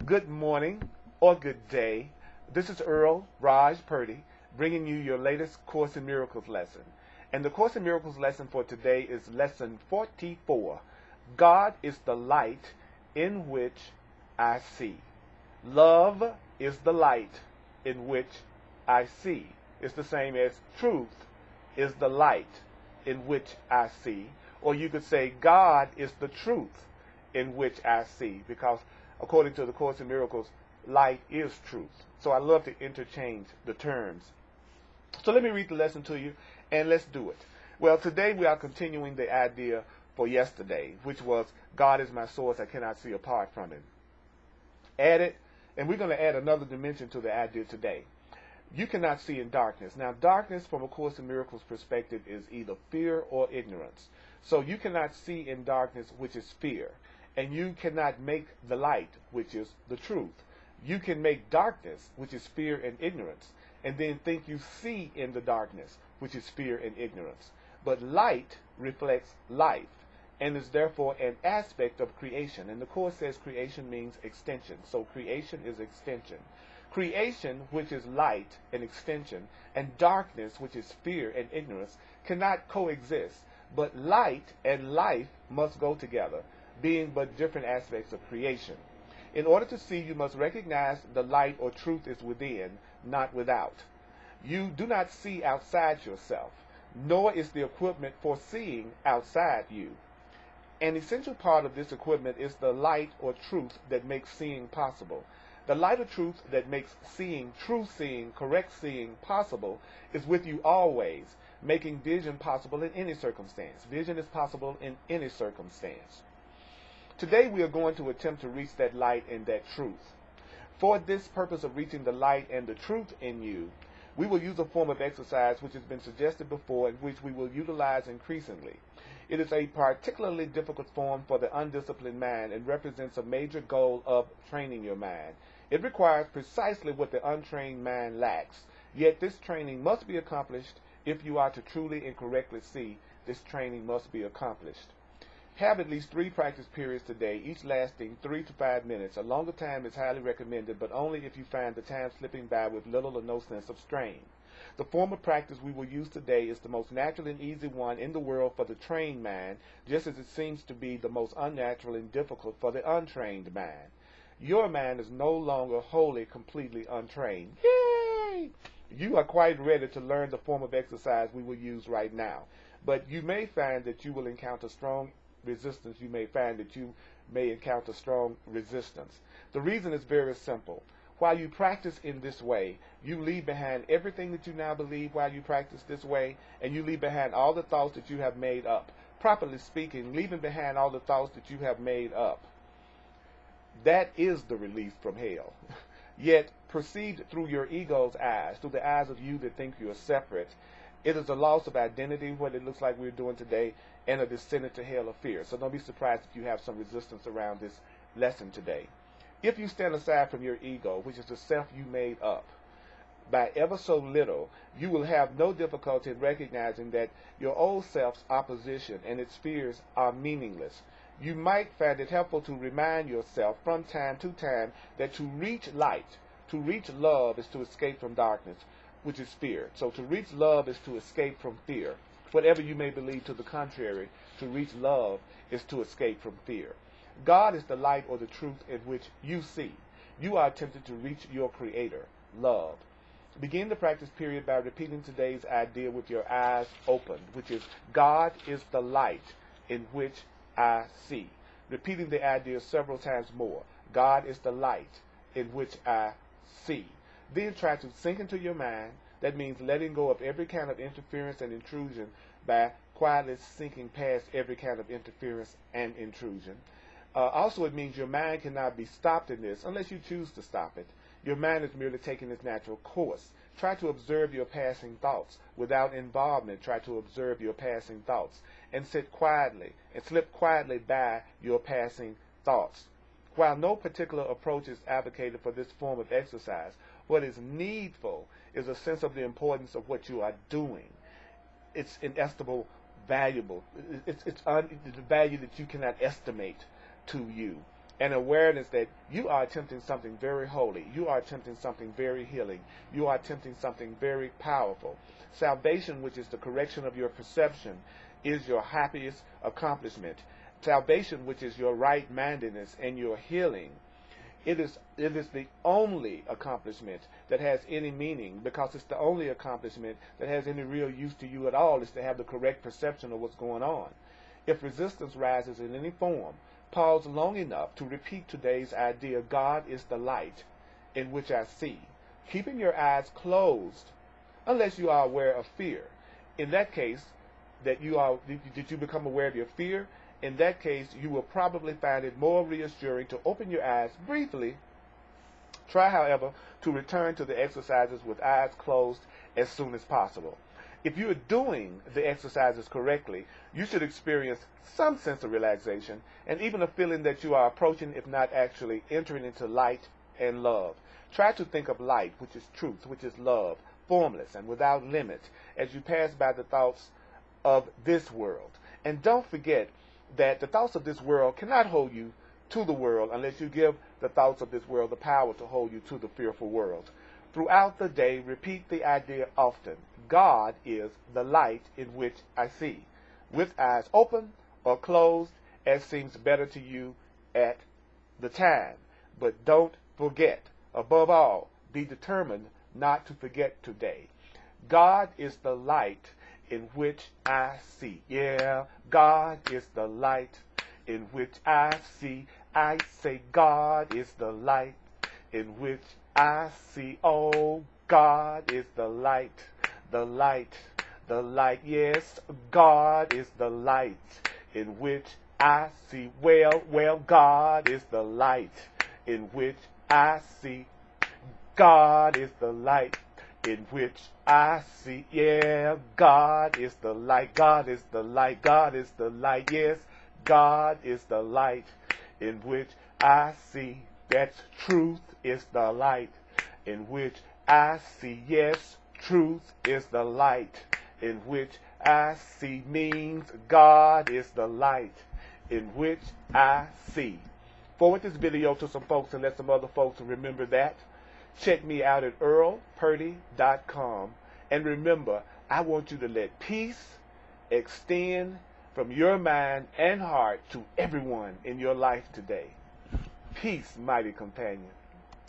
Good morning or good day. This is Earl Purdy bringing you your latest Course in Miracles lesson. And the Course in Miracles lesson for today is lesson 44. God is the light in which I see. Love is the light in which I see. It's the same as truth is the light in which I see. Or you could say God is the truth in which I see, because according to the Course in Miracles, light is truth. So I love to interchange the terms. So let me read the lesson to you, and let's do it. Well, today we are continuing the idea for yesterday, which was God is my source, I cannot see apart from him. Added, and we're going to add another dimension to the idea today. You cannot see in darkness. Now, darkness from a Course in Miracles perspective is either fear or ignorance. So you cannot see in darkness, which is fear. And you cannot make the light, which is the truth. You can make darkness, which is fear and ignorance, and then think you see in the darkness, which is fear and ignorance. But light reflects life, and is therefore an aspect of creation. And the Course says creation means extension. So creation is extension. Creation, which is light and extension, and darkness, which is fear and ignorance, cannot coexist. But light and life must go together, being but different aspects of creation. In order to see, you must recognize the light or truth is within, not without. You do not see outside yourself, nor is the equipment for seeing outside you. An essential part of this equipment is the light or truth that makes seeing possible. The light or truth that makes seeing, true seeing, correct seeing possible is with you always, making vision possible in any circumstance. Vision is possible in any circumstance. Today we are going to attempt to reach that light and that truth. For this purpose of reaching the light and the truth in you, we will use a form of exercise which has been suggested before and which we will utilize increasingly. It is a particularly difficult form for the undisciplined mind and represents a major goal of training your mind. It requires precisely what the untrained mind lacks, yet this training must be accomplished if you are to truly and correctly see. This training must be accomplished. Have at least 3 practice periods today, each lasting 3 to 5 minutes. A longer time is highly recommended, but only if you find the time slipping by with little or no sense of strain. The form of practice we will use today is the most natural and easy one in the world for the trained mind, just as it seems to be the most unnatural and difficult for the untrained mind. Your mind is no longer wholly, completely untrained. Yay! You are quite ready to learn the form of exercise we will use right now, but you may find that you will encounter strong resistance. You may find that you may encounter strong resistance. The reason is very simple. While you practice in this way, you leave behind everything that you now believe while you practice this way, and you leave behind all the thoughts that you have made up. Properly speaking, leaving behind all the thoughts that you have made up. That is the relief from hell. Yet, perceived through your ego's eyes, through the eyes of you that think you are separate, it is a loss of identity, what it looks like we're doing today, and a descent into hell of fear. So don't be surprised if you have some resistance around this lesson today. If you stand aside from your ego, which is the self you made up, by ever so little, you will have no difficulty in recognizing that your old self's opposition and its fears are meaningless. You might find it helpful to remind yourself from time to time that to reach light, to reach love, is to escape from darkness, which is fear. So to reach love is to escape from fear. Whatever you may believe to the contrary, to reach love is to escape from fear. God is the light or the truth in which you see. You are attempting to reach your Creator, love. Begin the practice period by repeating today's idea with your eyes open, which is God is the light in which I see. Repeating the idea several times more. God is the light in which I see. Then try to sink into your mind. That means letting go of every kind of interference and intrusion by quietly sinking past every kind of interference and intrusion. Also, it means your mind cannot be stopped in this unless you choose to stop it. Your mind is merely taking its natural course. Try to observe your passing thoughts. Without involvement, try to observe your passing thoughts and sit quietly and slip quietly by your passing thoughts. While no particular approach is advocated for this form of exercise, what is needful is a sense of the importance of what you are doing. It's inestimable, valuable. It's the value that you cannot estimate to you. an awareness that you are attempting something very holy. You are attempting something very healing. You are attempting something very powerful. Salvation, which is the correction of your perception, is your happiest accomplishment. Salvation, which is your right-mindedness and your healing, it is the only accomplishment that has any meaning, because it's the only accomplishment that has any real use to you at all, is to have the correct perception of what's going on. If resistance rises in any form, pause long enough to repeat today's idea: God is the light in which I see. Keeping your eyes closed, unless you are aware of fear. In that case, did you become aware of your fear? In that case, you will probably find it more reassuring to open your eyes briefly. Try, however, to return to the exercises with eyes closed as soon as possible. If you are doing the exercises correctly, you should experience some sense of relaxation and even a feeling that you are approaching, if not actually entering into light and love. Try to think of light, which is truth, which is love, formless and without limit, as you pass by the thoughts of this world. And don't forget that the thoughts of this world cannot hold you to the world unless you give the thoughts of this world the power to hold you to the fearful world. Throughout the day, repeat the idea often: God is the light in which I see, with eyes open or closed as seems better to you at the time. But don't forget, above all, be determined not to forget today. God is the light in which I see. Yeah, God is the light in which I see. I say God is the light in which I see. Oh, God is the light, the light, the light. Yes, God is the light in which I see. Well, God is the light in which I see. God is the light in which I see. Yeah, God is the light. God is the light. God is the light. Yes, God is the light in which I see. That's truth is the light in which I see. Yes, truth is the light in which I see. Means God is the light in which I see. Forward this video to some folks and let some other folks remember that. Check me out at earlpurdy.com. And remember, I want you to let peace extend from your mind and heart to everyone in your life today. Peace, mighty companion.